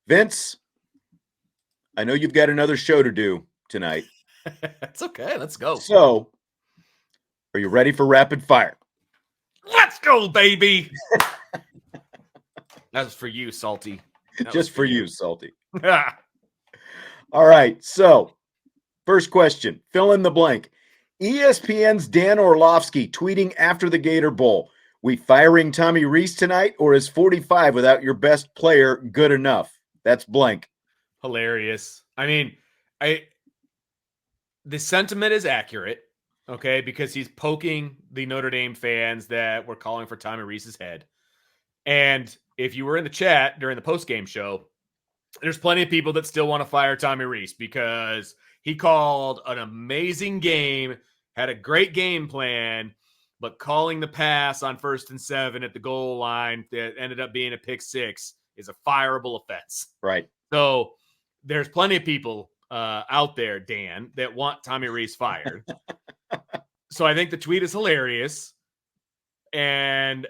Vince, I know you've got another show to do tonight. It's okay. Let's go. So, are you ready for rapid fire? Let's go, baby. That was for you, Salty. Just for you, Salty. Ah, All right. So, first question, fill in the blank. ESPN's Dan Orlovsky tweeting after the Gator Bowl. We firing Tommy Rees tonight, or is 45 without your best player good enough? That's blank. hilarious. I mean, the sentiment is accurate, okay, because he's poking the Notre Dame fans that were calling for Tommy Rees's head. And if you were in the chat during the post-game show, there's plenty of people that still want to fire Tommy Rees because he called an amazing game, had a great game plan, but calling the pass on 1st and 7 at the goal line that ended up being a pick six is a fireable offense. Right. So there's plenty of people out there, Dan, that want Tommy Rees fired. So I think the tweet is hilarious. And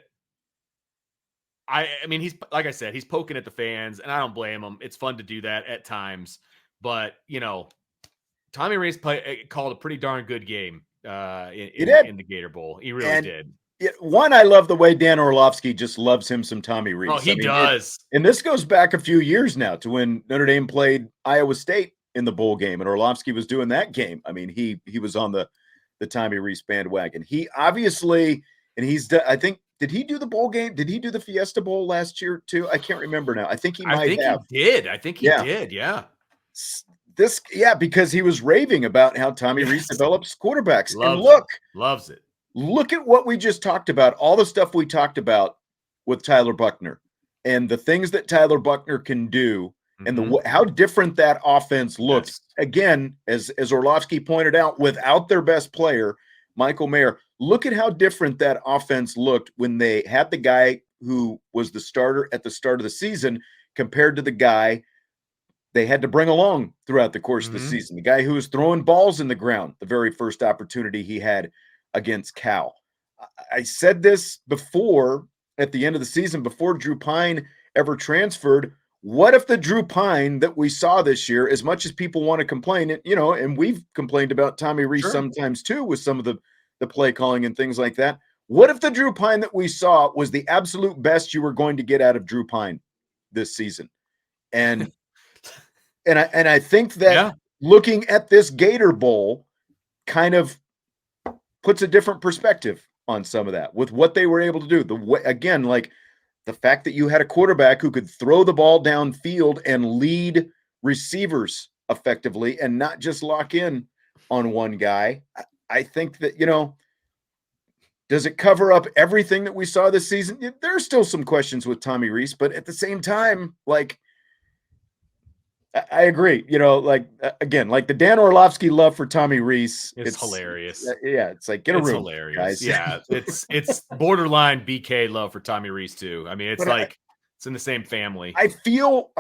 I mean, he's, like I said, he's poking at the fans, and I don't blame him. It's fun to do that at times. But, Tommy Rees called a pretty darn good game in the Gator Bowl. He really did. One, I love the way Dan Orlovsky just loves him some Tommy Rees. Oh, he does. And this goes back a few years now to when Notre Dame played Iowa State in the bowl game, and Orlovsky was doing that game. I mean, he was on the Tommy Rees bandwagon. He obviously, and I think, did he do the bowl game? Did he do the Fiesta Bowl last year too? I can't remember now. I think he might have. He did. I think he did. Yeah. Because he was raving about how Tommy Rees develops quarterbacks. Loves it. Look at what we just talked about, all the stuff we talked about with Tyler Buchner and the things that Tyler Buchner can do and how different that offense looks. Yes. Again, as Orlovsky pointed out, without their best player, Michael Mayer, look at how different that offense looked when they had the guy who was the starter at the start of the season compared to the guy they had to bring along throughout the course of the season, the guy who was throwing balls in the ground the very first opportunity he had against Cal. I said this before at the end of the season, before Drew Pine ever transferred. What if the Drew Pine that we saw this year, as much as people want to complain, and we've complained about Tommy Rees sometimes too with some of the play calling and things like that. What if the Drew Pine that we saw was the absolute best you were going to get out of Drew Pine this season? And I think that looking at this Gator Bowl kind of puts a different perspective on some of that with what they were able to do. Again, like the fact that you had a quarterback who could throw the ball downfield and lead receivers effectively and not just lock in on one guy. I think that, does it cover up everything that we saw this season? There's still some questions with Tommy Rees, but at the same time, like, I agree. Again, like the Dan Orlovsky love for Tommy Rees. It's hilarious. Yeah, it's like, get a room, hilarious, guys. Yeah, it's borderline BK love for Tommy Rees too. I mean, it's it's in the same family. I feel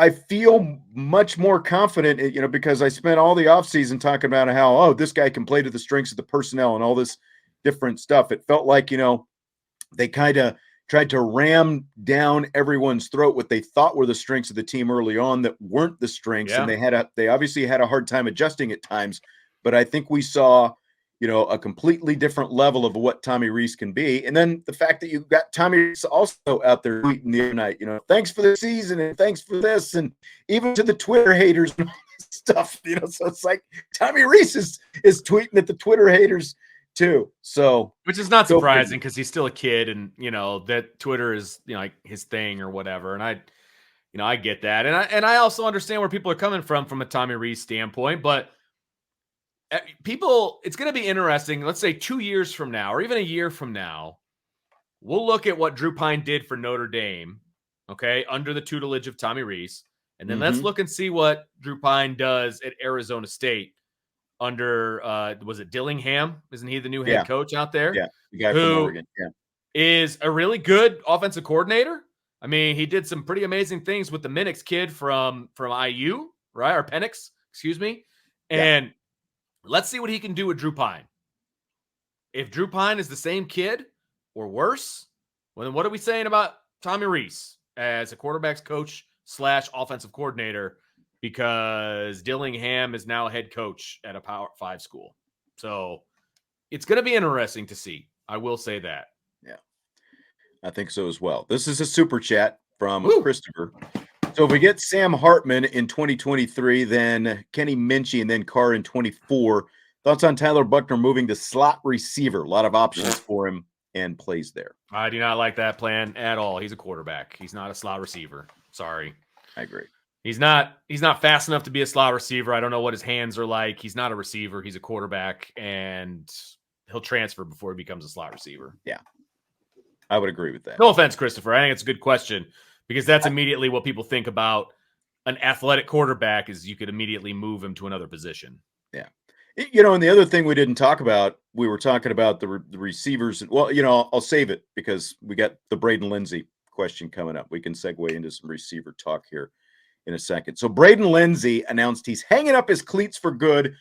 much more confident, because I spent all the offseason talking about how, this guy can play to the strengths of the personnel and all this different stuff. It felt like, they kind of tried to ram down everyone's throat what they thought were the strengths of the team early on that weren't the strengths. Yeah. And they obviously had a hard time adjusting at times, but I think we saw, a completely different level of what Tommy Rees can be. And then the fact that you got Tommy Rees also out there tweeting the other night, thanks for the season and thanks for this. And even to the Twitter haters and all this stuff, so it's like Tommy Rees is tweeting at the Twitter haters too. So, which is not surprising because he's still a kid and, that Twitter is, like his thing or whatever. And I get that. And I also understand where people are coming from a Tommy Rees standpoint, but it's going to be interesting. Let's say 2 years from now, or even a year from now, we'll look at what Drew Pine did for Notre Dame. Okay. Under the tutelage of Tommy Rees. And then let's look and see what Drew Pine does at Arizona State under, was it Dillingham? Isn't he the new head coach out there? Yeah. The guy from Oregon. Yeah. Is a really good offensive coordinator. I mean, he did some pretty amazing things with the Minix kid from IU, right? Or Penix, excuse me. And let's see what he can do with Drew Pine. If Drew Pine is the same kid or worse, well, then what are we saying about Tommy Rees as a quarterback's coach / offensive coordinator because Dillingham is now head coach at a Power 5 school. So it's going to be interesting to see. I will say that. Yeah, I think so as well. This is a super chat from Woo! Christopher. So if we get Sam Hartman in 2023, then Kenny Minchie, and then Carr in 24. Thoughts on Tyler Buchner moving to slot receiver? A lot of options for him and plays there. I do not like that plan at all. He's a quarterback. He's not a slot receiver. Sorry. I agree. He's not fast enough to be a slot receiver. I don't know what his hands are like. He's not a receiver. He's a quarterback, and he'll transfer before he becomes a slot receiver. Yeah, I would agree with that. No offense, Christopher. I think it's a good question because that's immediately what people think about an athletic quarterback is you could immediately move him to another position. Yeah. And the other thing we didn't talk about, we were talking about the receivers. Well, I'll save it because we got the Braden Lenzy question coming up. We can segue into some receiver talk here in a second. So Braden Lenzy announced he's hanging up his cleats for good,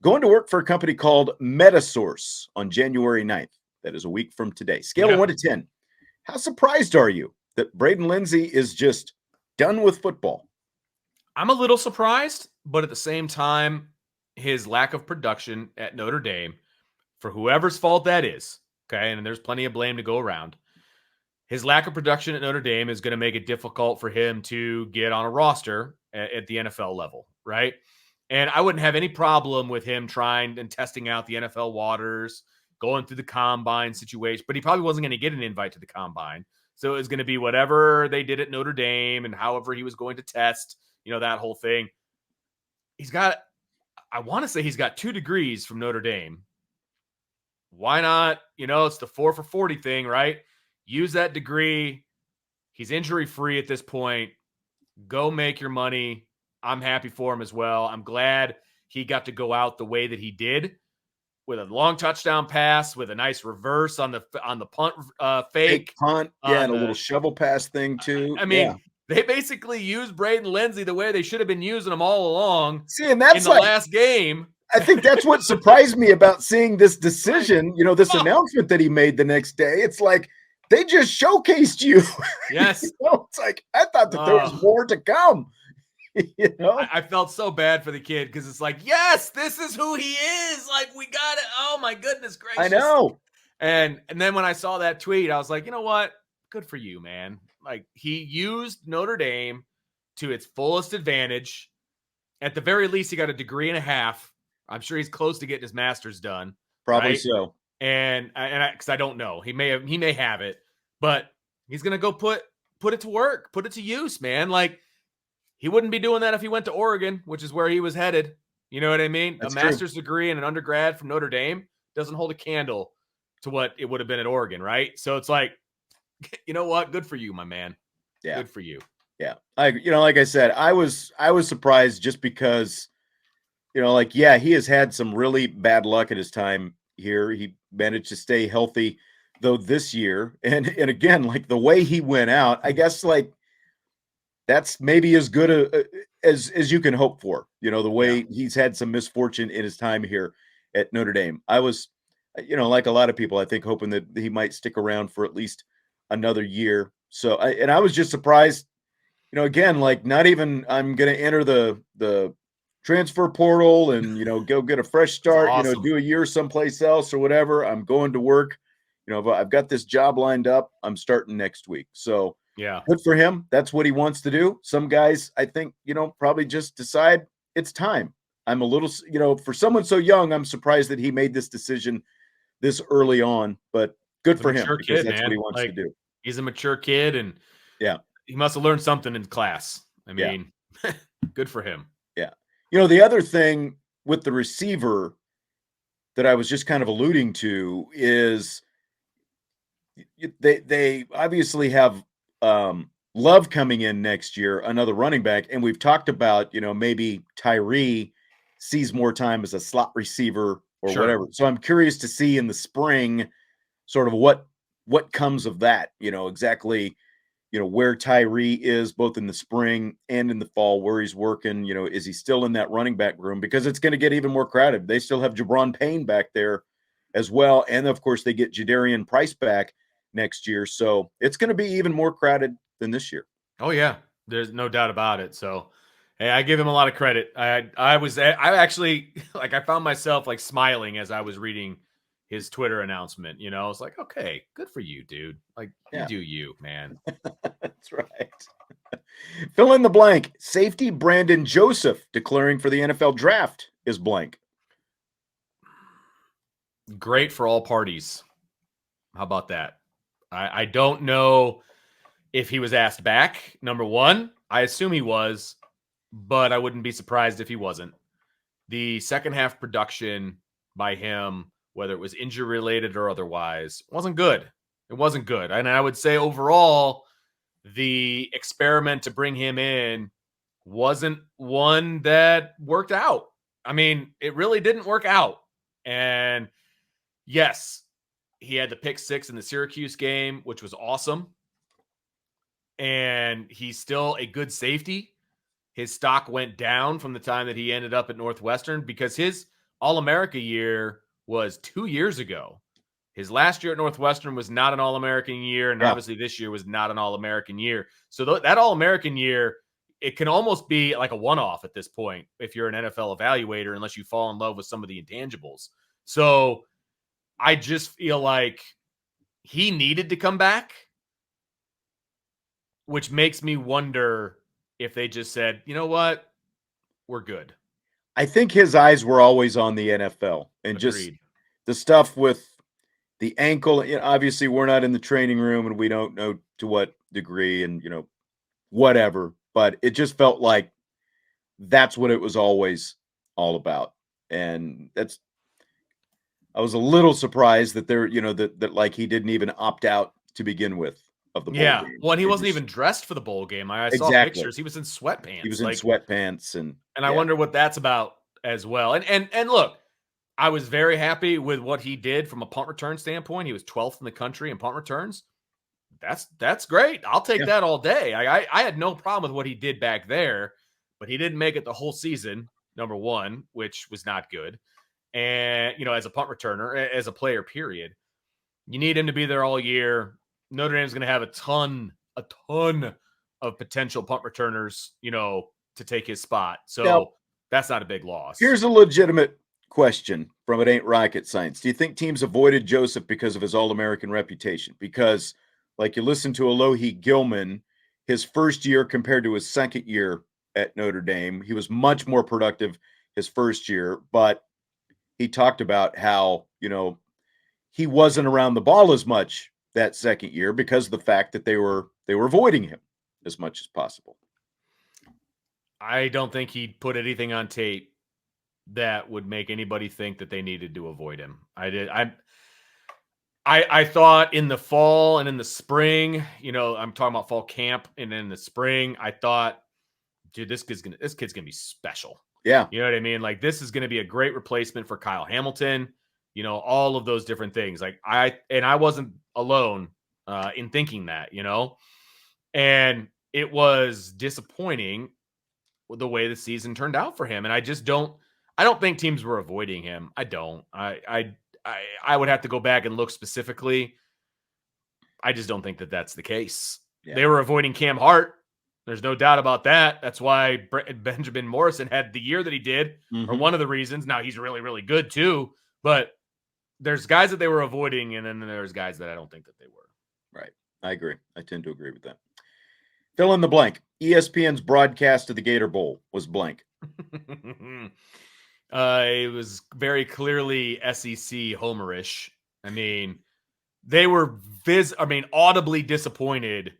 going to work for a company called Metasource on January 9th. That is a week from today. Scale of 1 to 10. How surprised are you that Braden Lenzy is just done with football? I'm a little surprised, but at the same time, his lack of production at Notre Dame, for whoever's fault that is, okay, and there's plenty of blame to go around, his lack of production at Notre Dame is going to make it difficult for him to get on a roster at the NFL level, right? And I wouldn't have any problem with him trying and testing out the NFL waters, going through the combine situation, but he probably wasn't going to get an invite to the combine. So it was going to be whatever they did at Notre Dame and however he was going to test, that whole thing. I want to say he's got 2 degrees from Notre Dame. Why not? It's the 4 for 40 thing, right? Use that degree. He's injury-free at this point. Go make your money. I'm happy for him as well. I'm glad he got to go out the way that he did with a long touchdown pass, with a nice reverse on the punt fake punt, and a little shovel pass thing too. I mean, they basically used Braden Lenzy the way they should have been using him all along. See, and that's in the last game. I think that's what surprised me about seeing this decision. This announcement that he made the next day. It's like they just showcased you. Yes, it's like I thought that there was more to come. I felt so bad for the kid because it's like, yes, this is who he is. Like, we got it. Oh my goodness gracious! I know. And then when I saw that tweet, I was like, you know what? Good for you, man. Like, he used Notre Dame to its fullest advantage. At the very least, he got a degree and a half. I'm sure he's close to getting his master's done. Probably right? so. And because I don't know, he may have it, but he's gonna go put it to work, put it to use, man. Like, he wouldn't be doing that if he went to Oregon, which is where he was headed. You know what I mean? That's a master's degree and an undergrad from Notre Dame doesn't hold a candle to what it would have been at Oregon, right? So it's like, you know what? Good for you, my man. Yeah. Good for you. Yeah. Like I said, I was surprised just because, he has had some really bad luck at his time here. He managed to stay healthy though this year. And again, like the way he went out, I guess like that's maybe as good as you can hope for, the way he's had some misfortune in his time here at Notre Dame. I was, like a lot of people, I think, hoping that he might stick around for at least another year. So I was just surprised, again, like not even I'm going to enter the transfer portal and, go get a fresh start, awesome. Do a year someplace else or whatever. I'm going to work. I've got this job lined up. I'm starting next week. So yeah, good for him. That's what he wants to do. Some guys, I think, probably just decide it's time. I'm a little, for someone so young, I'm surprised that he made this decision this early on, but good for him because that's what he wants to do. He's a mature kid, and he must have learned something in class. I mean, good for him. Yeah. The other thing with the receiver that I was just kind of alluding to is they obviously have Love coming in next year, another running back, and we've talked about, maybe Tyree sees more time as a slot receiver or whatever. So I'm curious to see in the spring sort of what comes of that, exactly, where Tyree is both in the spring and in the fall, where he's working, is he still in that running back room? Because it's going to get even more crowded. They still have Jabron Payne back there as well. And of course they get Jadarian Price back next year. So it's going to be even more crowded than this year. Oh yeah. There's no doubt about it. So, hey, I give him a lot of credit. I actually like I found myself like smiling as I was reading his Twitter announcement. You know, I was like, okay, good for you, dude. Like you do you, man. That's right. Fill in the blank. Safety Brandon Joseph declaring for the NFL draft is blank. Great for all parties. How about that? I don't know if he was asked back. Number one, I assume he was, but I wouldn't be surprised if he wasn't. The second half production by him, whether it was injury related or otherwise, wasn't good. It wasn't good. And I would say overall, the experiment to bring him in wasn't one that worked out. I mean, it really didn't work out. And yes, he had the pick 6 in the Syracuse game, which was awesome. And he's still a good safety. His stock went down from the time that he ended up at Northwestern because his All-America year was 2 years ago. His last year at Northwestern was not an All-American year, and obviously this year was not an All-American year. So that All-American year, it can almost be like a one-off at this point if you're an NFL evaluator, unless you fall in love with some of the intangibles. So I just feel like he needed to come back, which makes me wonder if they just said, you know what, we're good. I think his eyes were always on the NFL and just the stuff with the ankle. You know, obviously, we're not in the training room and we don't know to what degree and, you know, whatever. But it just felt like that's what it was always all about. And I was a little surprised that there, you know, that like he didn't even opt out to begin with of the bowl game. Well, and he wasn't even dressed for the bowl game. I saw pictures. He was in sweatpants. He was in sweatpants, and I wonder what that's about as well. And look, I was very happy with what he did from a punt return standpoint. He was 12th in the country in punt returns. That's great. I'll take that all day. I had no problem with what he did back there, but he didn't make it the whole season, number one, which was not good. And, you know, as a punt returner, as a player, period, you need him to be there all year. Notre Dame's going to have a ton of potential punt returners, you know, to take his spot. So that's not a big loss. Here's a legitimate question from It Ain't Rocket Science. Do you think teams avoided Joseph because of his All-American reputation? Because, like you listen to Alohi Gilman, his first year compared to his second year at Notre Dame, he was much more productive his first year, but he talked about how, you know, he wasn't around the ball as much that second year because of the fact that they were avoiding him as much as possible. I don't think he put anything on tape that would make anybody think that they needed to avoid him. I thought in the fall and in the spring, you know, I'm talking about fall camp, and in the spring, I thought, dude, this kid's gonna be special. Yeah. You know what I mean? Like, this is gonna be a great replacement for Kyle Hamilton. You know, all of those different things. Like I wasn't alone in thinking that, you know, and it was disappointing with the way the season turned out for him. And I don't think teams were avoiding him. I don't. I would have to go back and look specifically. I just don't think that that's the case. Yeah. They were avoiding Cam Hart. There's no doubt about that. That's why Benjamin Morrison had the year that he did, or one of the reasons. Now he's really, really good too, but there's guys that they were avoiding, and then there's guys that I don't think that they were. Right. I agree. I tend to agree with that. Fill in the blank. ESPN's broadcast of the Gator Bowl was blank. It was very clearly SEC homerish. I mean, they were audibly disappointed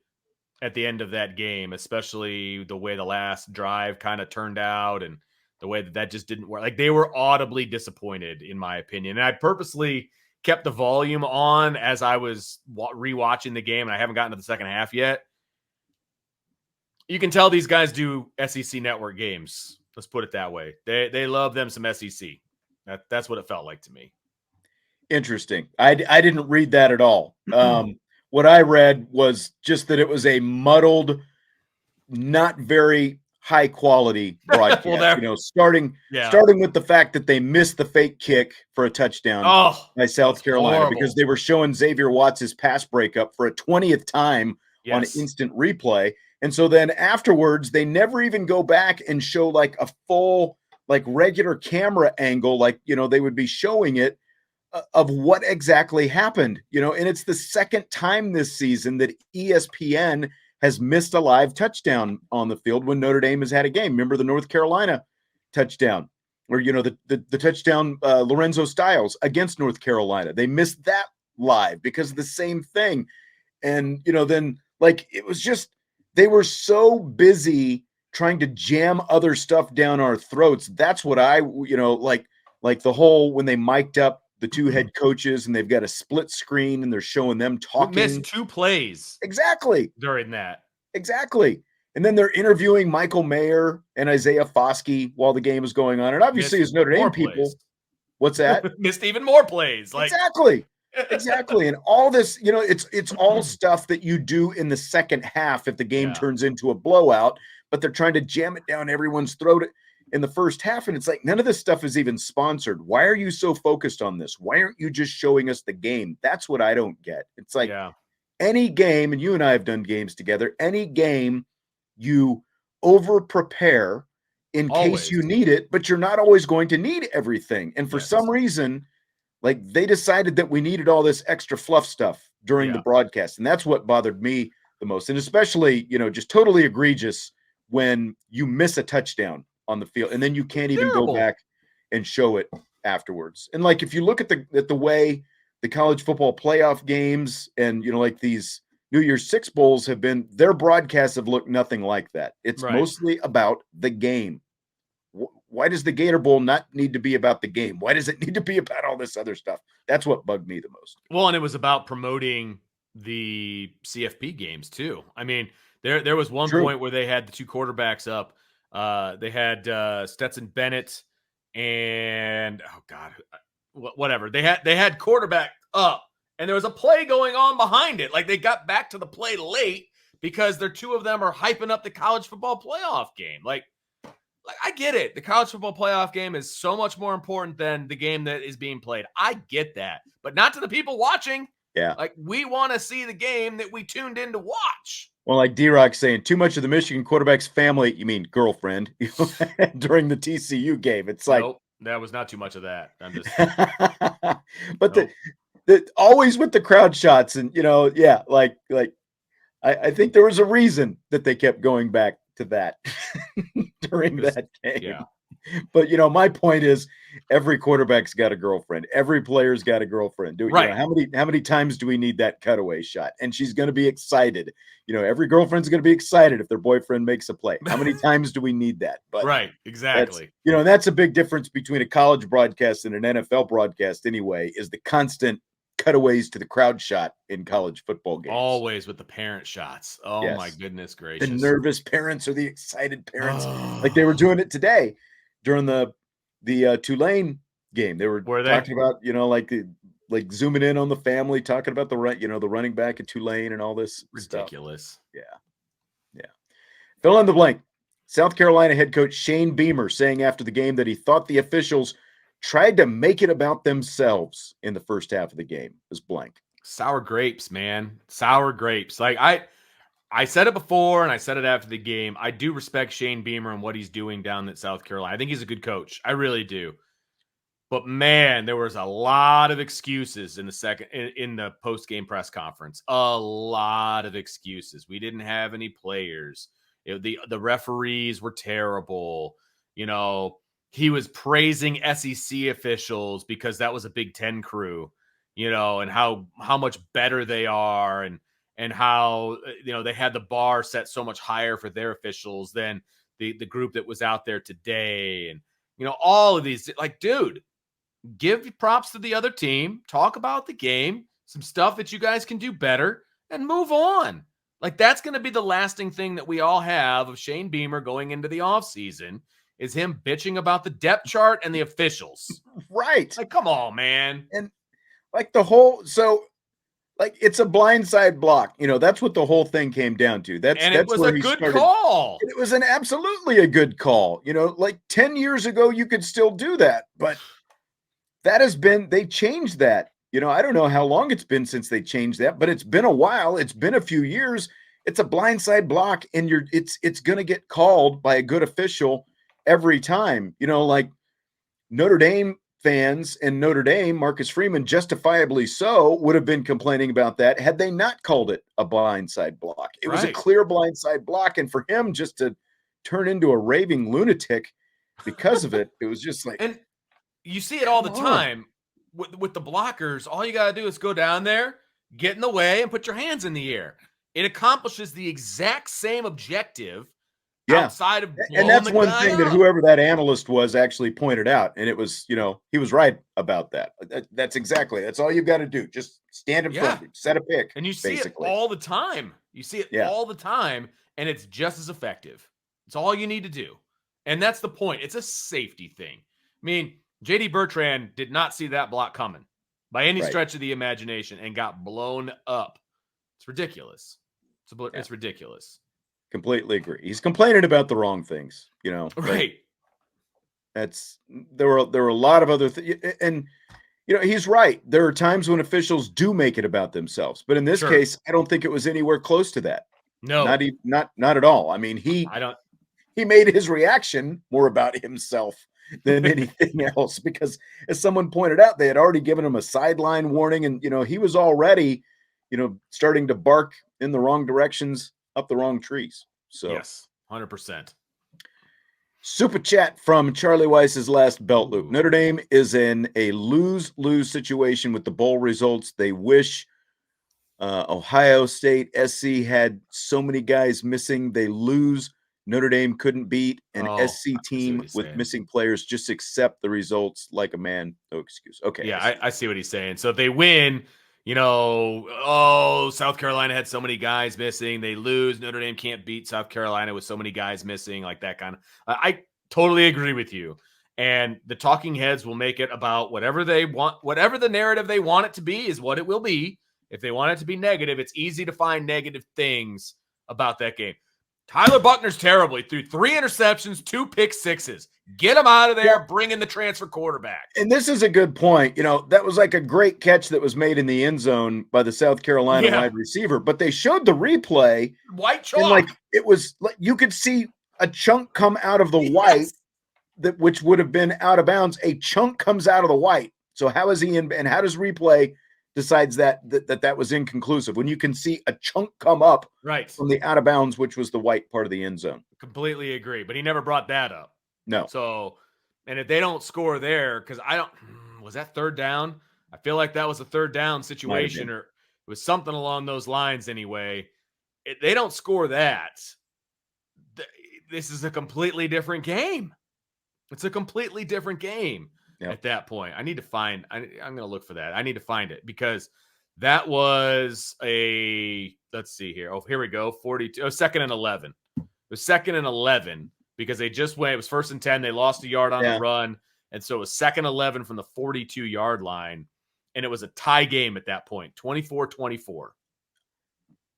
at the end of that game, especially the way the last drive kind of turned out and the way that just didn't work. Like, they were audibly disappointed, in my opinion. And I purposely kept the volume on as I was rewatching the game, and I haven't gotten to the second half yet. You can tell these guys do SEC network games. Let's put it that way. They love them some SEC. That's what it felt like to me. Interesting. I didn't read that at all. What I read was just that it was a muddled, not very high quality broadcast. Well, you know, starting with the fact that they missed the fake kick for a touchdown by South Carolina, horrible, because they were showing Xavier Watts' pass breakup for a 20th time on instant replay. And so then afterwards, they never even go back and show like a full, like regular camera angle, like, they would be showing it of what exactly happened, and it's the second time this season that ESPN has missed a live touchdown on the field when Notre Dame has had a game. Remember the North Carolina touchdown, or the touchdown Lorenzo Styles against North Carolina. They missed that live because of the same thing. And then like it was just they were so busy trying to jam other stuff down our throats. That's what I like the whole when they mic'd up the two head coaches and they've got a split screen and they're showing them talking. We missed 2 plays exactly during that. Exactly. And then they're interviewing Michael Mayer and Isaiah Foskey while the game is going on. And obviously, as Notre Dame people, plays. What's that? Missed even more plays. Like exactly. And all this, it's all stuff that you do in the second half if the game turns into a blowout, but they're trying to jam it down everyone's throat in the first half. And it's like, none of this stuff is even sponsored. Why are you so focused on this? Why aren't you just showing us the game? That's what I don't get. It's like any game, and you and I have done games together, any game you over prepare in case you need it, but you're not always going to need everything. And for some reason, like they decided that we needed all this extra fluff stuff during the broadcast. And that's what bothered me the most. And especially, just totally egregious when you miss a touchdown on the field and then you can't even go back and show it afterwards. And like if you look at the way the college football playoff games and like these New Year's Six Bowls have been, their broadcasts have looked nothing like that. It's mostly about the game. Why does the Gator Bowl not need to be about the game? Why does it need to be about all this other stuff? That's what bugged me the most. Well, and it was about promoting the CFP games too. I mean, there was one point where they had the 2 quarterbacks up. They had Stetson Bennett and whatever. They had quarterback up, and there was a play going on behind it. Like they got back to the play late because their 2 of them are hyping up the college football playoff game. Like I get it. The college football playoff game is so much more important than the game that is being played. I get that, but not to the people watching. Yeah. Like we want to see the game that we tuned in to watch. Well, like D-Rock saying, too much of the Michigan quarterback's family, you mean girlfriend, during the TCU game. It's like, nope, that was not too much of that. I'm just, but the always with the crowd shots and, I think there was a reason that they kept going back to that during that game. Yeah. But my point is, every quarterback's got a girlfriend. Every player's got a girlfriend. How many times do we need that cutaway shot? And she's going to be excited. Every girlfriend's going to be excited if their boyfriend makes a play. How many times do we need that? But exactly. And that's a big difference between a college broadcast and an NFL broadcast. Anyway, is the constant cutaways to the crowd shot in college football games. Always with the parent shots. Oh my goodness gracious. The nervous parents or the excited parents. Like they were doing it today during the Tulane game. They were talking about, like zooming in on the family, talking about the running back at Tulane and all this ridiculous stuff. Yeah. Fill in the blank. South Carolina head coach Shane Beamer saying after the game that he thought the officials tried to make it about themselves in the first half of the game. Is blank. Sour grapes, man. Sour grapes. Like I said it before and I said it after the game. I do respect Shane Beamer and what he's doing down at South Carolina. I think he's a good coach. I really do. But man, there was a lot of excuses in the post-game press conference. A lot of excuses. We didn't have any players. The referees were terrible. He was praising SEC officials because that was a Big Ten crew, and how much better they are and how, they had the bar set so much higher for their officials than the group that was out there today. And, all of these, like, dude, give props to the other team, talk about the game, some stuff that you guys can do better and move on. Like that's going to be the lasting thing that we all have of Shane Beamer going into the offseason. Is him bitching about the depth chart and the officials. Right. Like, come on, man. And like it's a blindside block. That's what the whole thing came down to. It was a good call. It was absolutely a good call. Like 10 years ago, you could still do that, but they changed that. I don't know how long it's been since they changed that, but it's been a while. It's been a few years. it's a blindside block, and it's going to get called by a good official every time. Like Notre Dame fans and Notre Dame, Marcus Freeman, justifiably so, would have been complaining about that had they not called it a blindside block. It was a clear blindside block, and for him just to turn into a raving lunatic because of it, it was just like. And you see it all the time with the blockers. All you got to do is go down there, get in the way, and put your hands in the air. It accomplishes the exact same objective outside of blowing and that's one thing up. that whoever that analyst was actually pointed out, and it was, he was right about that. That's all you've got to do. Just stand in front of him, set a pick, and you see basically. it all the time. You see it all the time, and it's just as effective. It's all you need to do, and that's the point. It's a safety thing. I mean, J.D. Bertrand did not see that block coming by any stretch of the imagination and got blown up. It's ridiculous. It's ridiculous. Completely agree. He's complaining about the wrong things, Right. There were a lot of other things, and he's right. There are times when officials do make it about themselves, but in this case, I don't think it was anywhere close to that. No, not at all. I mean, he made his reaction more about himself than anything else, because as someone pointed out, they had already given him a sideline warning, and he was already starting to bark in the wrong directions, up the wrong trees. So yes, 100%. Super chat from Charlie Weiss's last belt loop. Notre Dame is in a lose-lose situation with the bowl results. They wish Ohio State SC had so many guys missing. They lose. Notre Dame couldn't beat an SC team with missing players. Just accept the results like a man. No excuse. Okay. Yeah, I see what he's saying. So if they win, South Carolina had so many guys missing. They lose. Notre Dame can't beat South Carolina with so many guys missing, like that kind of. I totally agree with you. And the talking heads will make it about whatever they want, whatever the narrative they want it to be is what it will be. If they want it to be negative, it's easy to find negative things about that game. Tyler Buchner's terrible. He threw 3 interceptions, 2 pick sixes. Get him out of there. Bring in the transfer quarterback. And this is a good point. That was like a great catch that was made in the end zone by the South Carolina wide receiver. But they showed the replay. White chalk. And it was like you could see a chunk come out of the white which would have been out of bounds. A chunk comes out of the white. So how is he in? And how does replay decides that was inconclusive when you can see a chunk come up from the out of bounds, which was the white part of the end zone? Completely agree, but he never brought that up. No. So, and if they don't score there, because was that third down? I feel like that was a third down situation, or it was something along those lines anyway. If they don't score that, this is a completely different game. It's a completely different game. At that point, I need to find. I'm going to look for that. I need to find it because that was a. Let's see here. Oh, here we go. 42. Oh, 2nd and 11. It was 2nd and 11 because they just went. It was 1st and 10. They lost a yard on the run, and so it was 2nd 11 from the 42-yard line, and it was a tie game at that point. 24-24.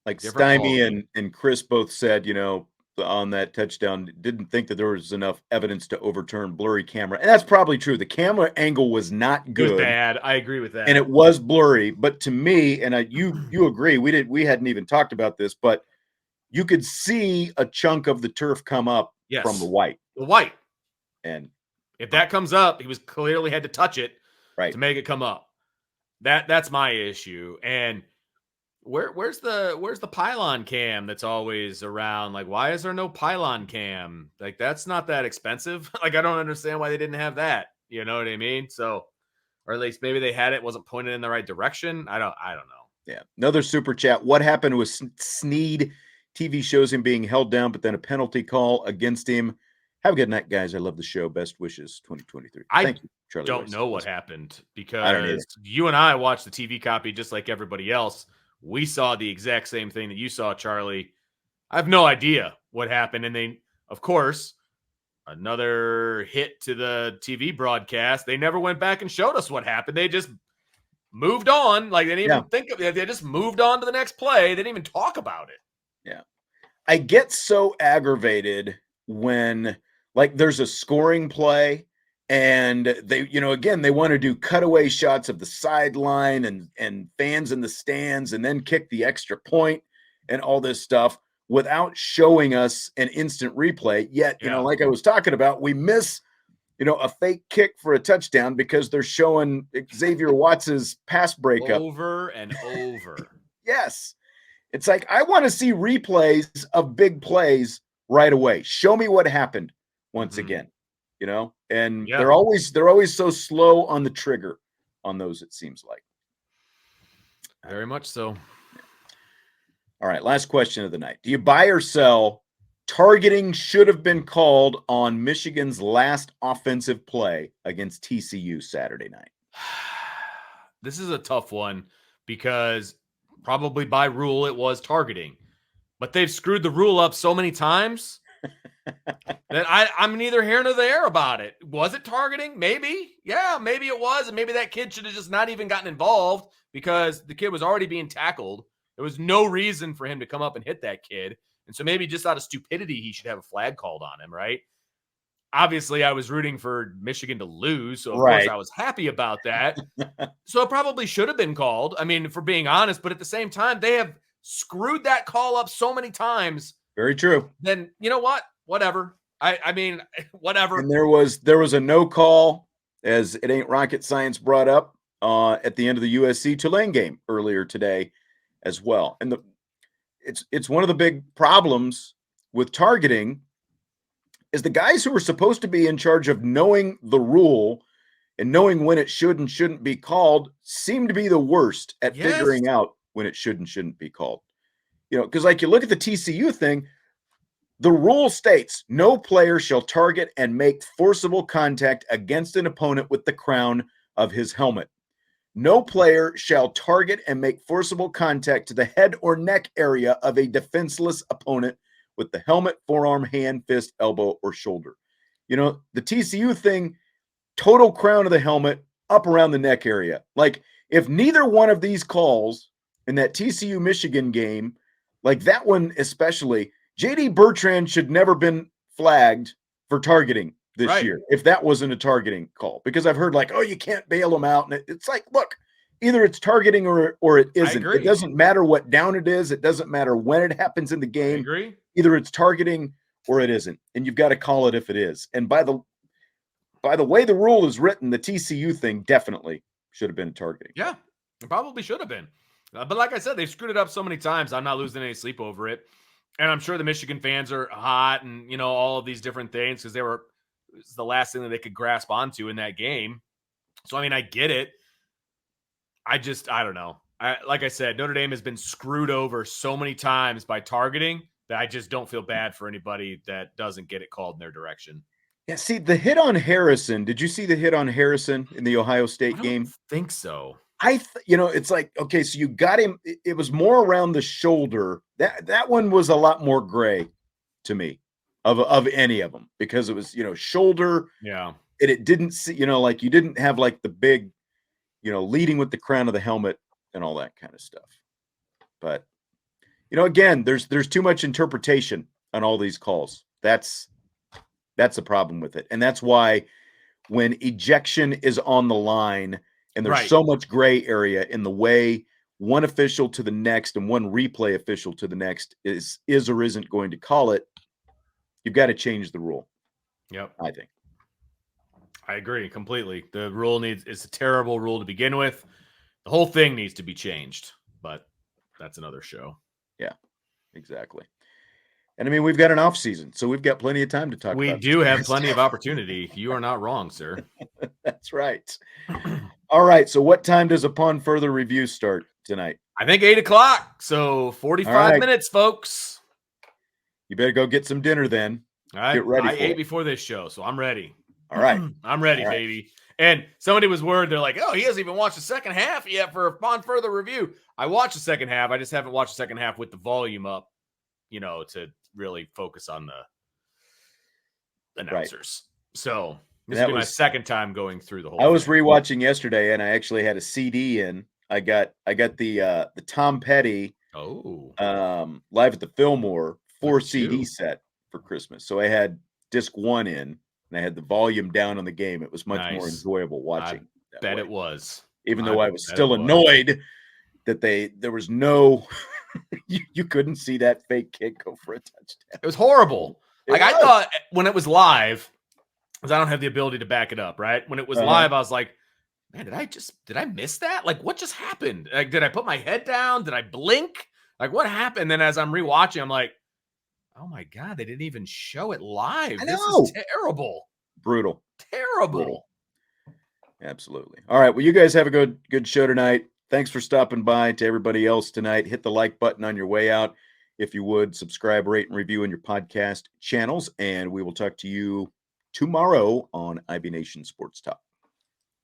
Like Stymie and Chris both said, on that touchdown, didn't think that there was enough evidence to overturn blurry camera. And that's probably true. The camera angle was not good. It was bad. I agree with that. And it was blurry. But to me, and you agree, we hadn't even talked about this, but you could see a chunk of the turf come up from the white. The white. And if that comes up, he was clearly had to touch it to make it come up. That's my issue. And Where's the pylon cam that's always around? Like, why is there no pylon cam? Like, that's not that expensive. Like, I don't understand why they didn't have that. You know what I mean? So, or at least maybe they had it, wasn't pointed in the right direction. I don't know. Yeah. Another super chat. What happened with Snead? TV shows him being held down, but then a penalty call against him. Have a good night, guys. I love the show. Best wishes, 2023. Thank you, Charlie. Don't know what happened because you and I watched the TV copy just like everybody else. We saw the exact same thing that you saw, Charlie. I have no idea what happened. And they, of course, another hit to the TV broadcast. They never went back and showed us what happened. They just moved on. Like, they didn't even think of it. They just moved on to the next play. They didn't even talk about it. Yeah. I get so aggravated when, like, there's a scoring play and they, again, they want to do cutaway shots of the sideline and fans in the stands and then kick the extra point. and all this stuff without showing us an instant replay. Yet, like I was talking about, we miss, a fake kick for a touchdown because they're showing Xavier Watts's pass breakup over and over. Yes. It's like, I want to see replays of big plays right away. Show me what happened once again, and they're always so slow on the trigger on those, it seems like. Very much so. All right, last question of the night. Do you buy or sell targeting should have been called on Michigan's last offensive play against TCU Saturday night? This is a tough one because probably by rule it was targeting, but they've screwed the rule up so many times that I'm neither here nor there about it. Was it targeting? Maybe. Yeah, maybe it was. And maybe that kid should have just not even gotten involved because the kid was already being tackled. There was no reason for him to come up and hit that kid. And so maybe just out of stupidity, he should have a flag called on him, right? Obviously, I was rooting for Michigan to lose, so of course I was happy about that. So it probably should have been called. I mean, for being honest, but at the same time, they have screwed that call up so many times. Very true. Then you know what? Whatever. I mean, whatever. And there was a no call, as it ain't rocket science brought up, at the end of the USC-Tulane game earlier today as well. And it's one of the big problems with targeting is the guys who are supposed to be in charge of knowing the rule and knowing when it should and shouldn't be called seem to be the worst at figuring out when it should and shouldn't be called. Because like you look at the TCU thing, the rule states no player shall target and make forcible contact against an opponent with the crown of his helmet. No player shall target and make forcible contact to the head or neck area of a defenseless opponent with the helmet, forearm, hand, fist, elbow, or shoulder. The TCU thing, total crown of the helmet up around the neck area. Like, if neither one of these calls in that TCU-Michigan game, like that one especially, J.D. Bertrand should never been flagged for targeting this year if that wasn't a targeting call. Because I've heard like, oh, you can't bail them out. And it's like, look, either it's targeting or it isn't. It doesn't matter what down it is. It doesn't matter when it happens in the game. I agree. Either it's targeting or it isn't. And you've got to call it if it is. And by the way the rule is written, the TCU thing definitely should have been targeting. Yeah, it probably should have been. But like I said, they've screwed it up so many times. I'm not losing any sleep over it. And I'm sure the Michigan fans are hot and, all of these different things because it's the last thing that they could grasp onto in that game. So, I mean, I get it. I don't know. Like I said, Notre Dame has been screwed over so many times by targeting that I just don't feel bad for anybody that doesn't get it called in their direction. Yeah, see, the hit on Harrison. Did you see the hit on Harrison in the Ohio State game? I think so. It's like, okay, so you got him. It was more around the shoulder. That one was a lot more gray to me of any of them because it was, shoulder. Yeah. And it didn't see, like you didn't have like the big, leading with the crown of the helmet and all that kind of stuff. But, again, there's too much interpretation on all these calls. That's a problem with it. And that's why when ejection is on the line and there's so much gray area in the way one official to the next and one replay official to the next is or isn't going to call it, you've got to change the rule. Yep. I think. I agree completely. The rule it's a terrible rule to begin with. The whole thing needs to be changed, but that's another show. Yeah, exactly. And I mean, we've got an off season, so we've got plenty of time to talk about We do have plenty of opportunity. You are not wrong, sir. That's right. All right. So what time does Upon Further Review start tonight? I think 8:00. So 45 minutes, folks. You better go get some dinner then. Get ready. I ate before this show, so I'm ready. All right. I'm ready, baby. And somebody was worried. They're like, oh, he hasn't even watched the second half yet for Upon Further Review. I watched the second half. I just haven't watched the second half with the volume up, to really focus on the announcers. So this will be my second time going through the whole I was rewatching yesterday, and I actually had a CD in. I got the Tom Petty Live at the Fillmore 4 CD set for Christmas. So I had disc 1 in, and I had the volume down on the game. It was much more enjoyable watching. I bet it was. Even though I was still annoyed that there was no You couldn't see that fake kick go for a touchdown. It was horrible. It I was. thought when it was live, because I don't have the ability to back it up, right? When it was live, I was like, man, did I miss that? Like, what just happened? Like, did I put my head down? Did I blink? Like, what happened? And then as I'm rewatching, I'm like, oh my God, they didn't even show it live. This is terrible. Brutal. Terrible. Brutal. Absolutely. All right. Well, you guys have a good show tonight. Thanks for stopping by. To everybody else tonight, hit the like button on your way out. If you would, subscribe, rate, and review in your podcast channels. And we will talk to you tomorrow on IB Nation Sports Talk.